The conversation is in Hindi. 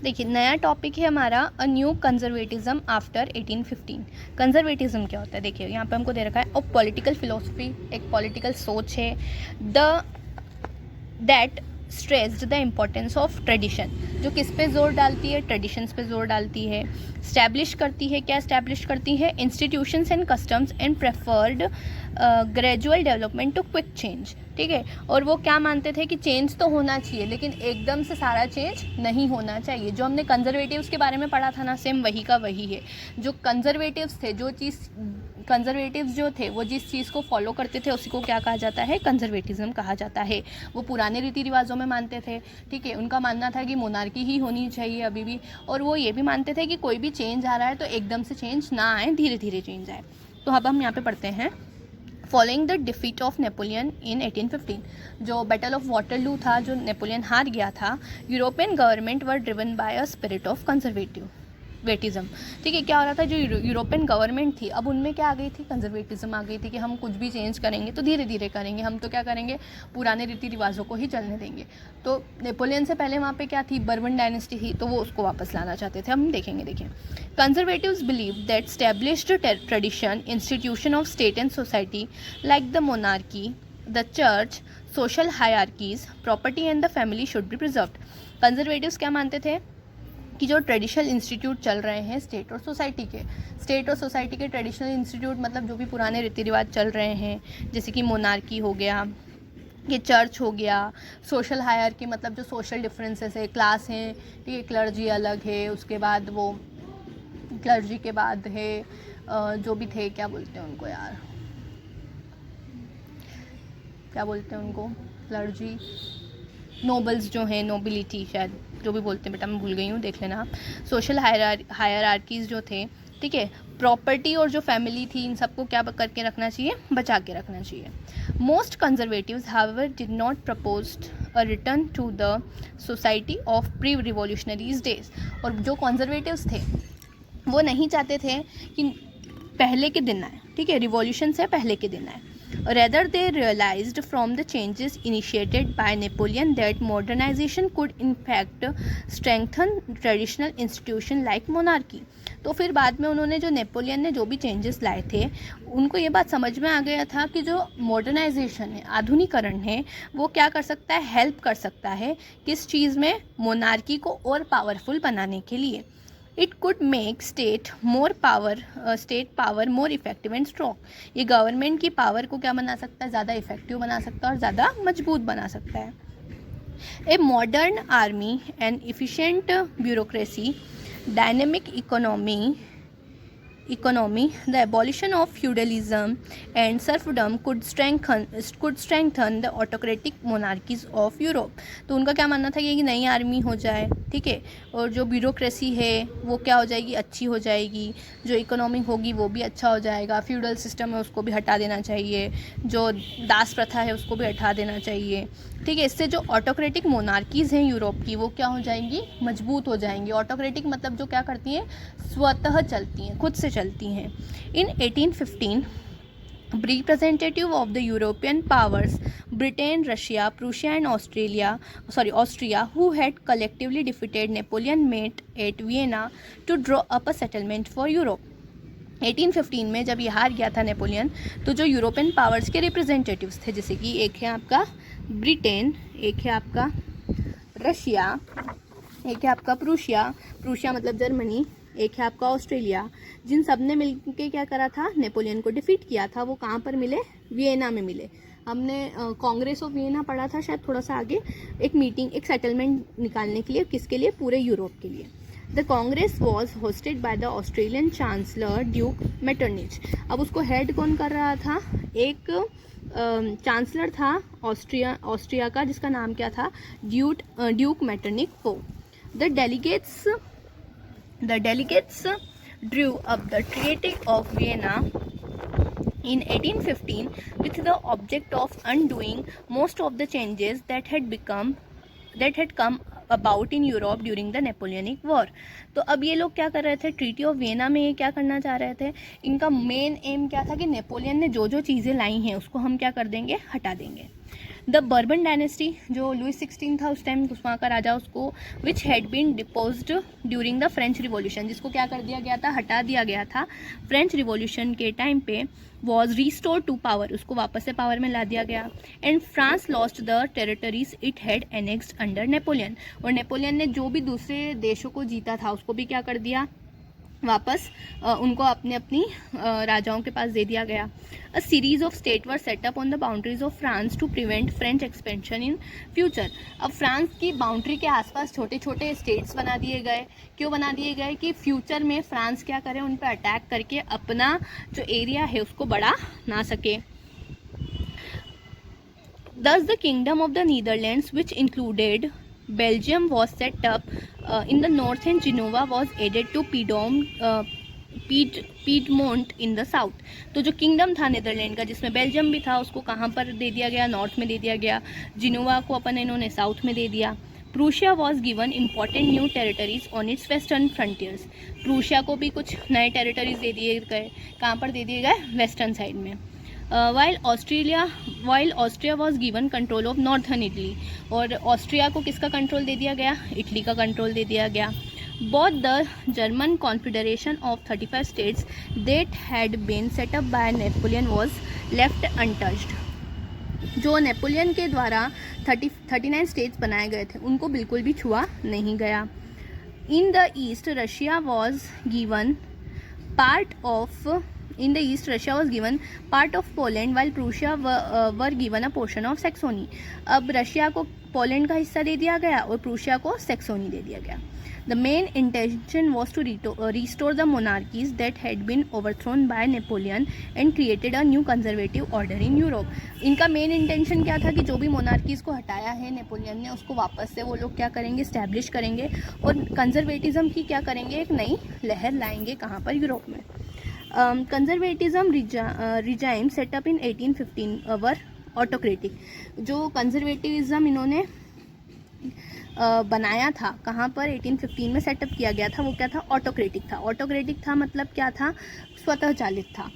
देखिए नया टॉपिक है हमारा a new conservatism after 1815। Conservatism क्या होता है? देखिए यहाँ पे हमको दे रखा है पॉलिटिकल फिलोसफी, एक पॉलिटिकल सोच है the that stressed the importance of tradition, जो किस पे जोर डालती है? ट्रेडिशंस पे जोर डालती है। स्टैब्लिश करती है, क्या स्टैब्लिश करती है? Institutions and customs and preferred gradual development to quick change. ठीक है, और वो क्या मानते थे कि चेंज तो होना चाहिए लेकिन एकदम से सारा चेंज नहीं होना चाहिए। जो हमने कंजर्वेटिव्स के बारे में पढ़ा था ना, सेम वही का वही है। जो कंजर्वेटिव्स थे, कंजर्वेटिव्स जो थे वो जिस चीज़ को फॉलो करते थे उसी को क्या कहा जाता है? कंजर्वेटिज्म कहा जाता है। वो पुराने रीति रिवाजों में मानते थे। ठीक है, उनका मानना था कि मोनार्की ही होनी चाहिए अभी भी, और वो ये भी मानते थे कि कोई भी चेंज आ रहा है तो एकदम से चेंज ना आए, धीरे धीरे चेंज आए। तो अब हम यहाँ पे पढ़ते हैं following the defeat of Napoleon in 1815। जो बैटल ऑफ वाटरलू था, जो नेपोलियन हार गया था, European government were driven by a spirit of conservatism. ठीक है, क्या हो रहा था? जो यूरोपियन गवर्नमेंट थी, अब उनमें क्या आ गई थी? कंजर्वेटिज्म आ गई थी कि हम कुछ भी चेंज करेंगे तो धीरे धीरे करेंगे, हम तो क्या करेंगे? पुराने रीति रिवाजों को ही चलने देंगे। तो नेपोलियन से पहले वहाँ पे क्या थी? बर्बन डायनेस्टी थी, तो वो उसको वापस लाना चाहते थे। हम देखेंगे। देखिए, conservatives believe that established tradition, institution of state and society like the monarchy, the church, social hierarchies, property and the family should be preserved. Conservatives क्या मानते थे? कि जो ट्रेडिशनल इंस्टीट्यूट चल रहे हैं स्टेट और सोसाइटी के ट्रेडिशनल इंस्टीट्यूट मतलब जो भी पुराने रीति रिवाज चल रहे हैं, जैसे कि मोनार्की हो गया, ये चर्च हो गया, सोशल हायरार्की मतलब जो सोशल डिफरेंसेस है, क्लास हैं, ठीक है, क्लर्जी अलग है, उसके बाद वो क्लर्जी के बाद है जो भी थे, क्या बोलते हैं उनको यार, क्या बोलते हैं उनको? क्लर्जी, नोबल्स जो हैं, नोबिलिटी शायद, जो भी बोलते हैं, बेटा मैं भूल गई हूँ, देख लेना आप। सोशल हायरार्कीज जो थे, ठीक है, प्रॉपर्टी और जो फैमिली थी, इन सबको क्या करके रखना चाहिए? बचा के रखना चाहिए। Most conservatives however did not proposed a return to the society of pre revolutionaries days. और जो कंजर्वेटिव्स थे वो नहीं चाहते थे कि पहले के दिन आए, ठीक है, रिवॉल्यूशन से पहले के दिन आए। Rather, they realized from the changes initiated by Napoleon that modernization could in fact strengthen traditional institution like monarchy. तो फिर बाद में उन्होंने, जो नेपोलियन ने जो भी चेंजेस लाए थे, उनको ये बात समझ में आ गया था कि जो मॉडर्नाइजेशन है, आधुनिकरण है, वो क्या कर सकता है? हेल्प कर सकता है किस चीज़ में? मोनार्की को और पावरफुल बनाने के लिए। It could make state power more effective and strong. ये गवर्नमेंट की पावर को क्या बना सकता है? ज़्यादा इफेक्टिव बना सकता है और ज़्यादा मजबूत बना सकता है। A modern army and efficient bureaucracy, dynamic economy, the abolition of feudalism and serfdom could strengthen the autocratic monarchies of Europe. तो उनका क्या मानना था? ये कि नई आर्मी हो जाए, ठीक है, और जो ब्यूरोक्रेसी है वो क्या हो जाएगी? अच्छी हो जाएगी। जो इकोनॉमी होगी वो भी अच्छा हो जाएगा। फ्यूडल सिस्टम है उसको भी हटा देना चाहिए। जो दास प्रथा है उसको भी हटा देना चाहिए। ठीक है, इससे जो ऑटोक्रेटिक मोनार्कीज़ हैं यूरोप की, वो क्या हो जाएंगी? मजबूत हो जाएंगी। ऑटोक्रेटिक मतलब जो क्या करती हैं? स्वतः चलती हैं, खुद से चलती हैं। इन 1815 representative of the European powers, Britain, Russia, Prussia and Austria, who had collectively defeated Napoleon, met at Vienna to draw up a settlement for Europe. 1815 में जब ये हार गया था नेपोलियन, तो जो यूरोपियन पावर्स के रिप्रेजेंटेटिव्स थे, जैसे कि एक है आपका ब्रिटेन, एक है आपका रशिया, एक है आपका प्रूशिया मतलब जर्मनी, एक है आपका ऑस्ट्रेलिया, जिन सब ने मिलकर क्या करा था? नेपोलियन को डिफीट किया था। वो कहाँ पर मिले? वियना में मिले। हमने कांग्रेस ऑफ वियना पढ़ा था शायद थोड़ा सा आगे, एक मीटिंग, एक सेटलमेंट निकालने के लिए, किसके लिए? पूरे यूरोप के लिए। The congress was hosted by the Australian chancellor duke Metternich. अब उसको हेड कौन कर रहा था? एक चांसलर था ऑस्ट्रिया का, जिसका नाम क्या था? ड्यूक मेटरनिक को। The delegates drew up the Treaty of Vienna in 1815 with the object of undoing most of the changes that had come about in Europe during the Napoleonic War. तो अब ये लोग क्या कर रहे थे? ट्रीटी ऑफ वियना में ये क्या करना चाह रहे थे? इनका मेन एम क्या था कि नेपोलियन ने जो जो चीज़ें लाई हैं उसको हम क्या कर देंगे? हटा देंगे। द बर्बन डायनेस्टी, जो लुइस 16 था उस टाइम, वहाँ का राजा, उसको which had been deposed during the French revolution, जिसको क्या कर दिया गया था, हटा दिया गया था फ्रेंच रिवॉल्यूशन के टाइम पे, वॉज रिस्टोर टू पावर, उसको वापस से पावर में ला दिया गया। And France lost the territories it had annexed under Napoleon, और नेपोलियन ने जो भी दूसरे देशों को जीता था उसको भी क्या कर दिया, वापस उनको अपने अपनी राजाओं के पास दे दिया गया। A series of state were set up on the boundaries of France to prevent French expansion in future. अब फ्रांस की बाउंड्री के आसपास छोटे छोटे स्टेट्स बना दिए गए, क्यों बना दिए गए, कि फ्यूचर में फ्रांस क्या करे, उन पर अटैक करके अपना जो एरिया है उसको बढ़ा ना सके। Thus the kingdom of the Netherlands, which included Belgium, was set up in the north and Genova was added to Piedmont in the south। तो जो किंगडम था नीदरलैंड का, जिसमें बेल्जियम भी था, उसको कहाँ पर दे दिया गया, नॉर्थ में दे दिया गया। जिनोवा को अपन इन्होंने साउथ में दे दिया। Prussia was given important new territories on it's western frontiers, Prussia को भी कुछ नए टेरिटरीज दे दिए गए, कहाँ पर दे दिए गए, वेस्टर्न साइड में। while Austria was given control of northern Italy, और ऑस्ट्रिया को किसका कंट्रोल दे दिया गया, इटली का कंट्रोल दे दिया गया। Both the German confederation of 35 states that had been set up by Napoleon was left untouched, जो नेपोलियन के द्वारा 39 स्टेट्स बनाए गए थे उनको बिल्कुल भी छुआ नहीं गया। In the east Russia was given part of Poland, while Prussia were given a portion of Saxony। अब रशिया को पोलैंड का हिस्सा दे दिया गया और प्रूशिया को सेक्सोनी दे दिया गया। The main intention was to restore the monarchies that had been overthrown by Napoleon and created a new conservative order in Europe। इनका मेन इंटेंशन क्या था कि जो भी मोनार्कीज़ को हटाया है नेपोलियन ने, उसको वापस से वो लोग क्या करेंगे, स्टैब्लिश करेंगे और कंजर्वेटिज्म की क्या करेंगे, एक नई लहर लाएंगे, कहाँ पर, यूरोप में। कंजर्वेटिज्म रिजाइम सेटअप इन 1815 वर ऑटोक्रेटिक, जो कंजर्वेटिज्म इन्होंने बनाया था, कहाँ पर, 1815 में सेटअप किया गया था, वो क्या था, ऑटोक्रेटिक था। ऑटोक्रेटिक था मतलब क्या था, स्वतः चालित था।